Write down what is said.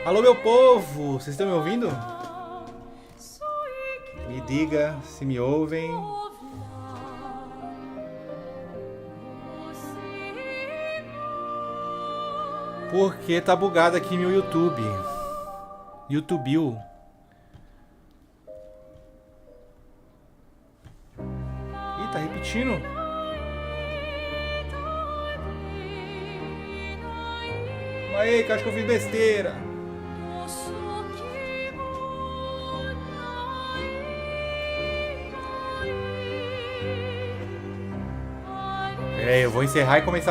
Alô, meu povo! Vocês estão me ouvindo? Me diga se me ouvem. Porque tá bugado aqui meu YouTube. YouTube. Ih, tá repetindo. Aí, que eu acho que eu fiz besteira. Pera aí, eu vou encerrar e começar.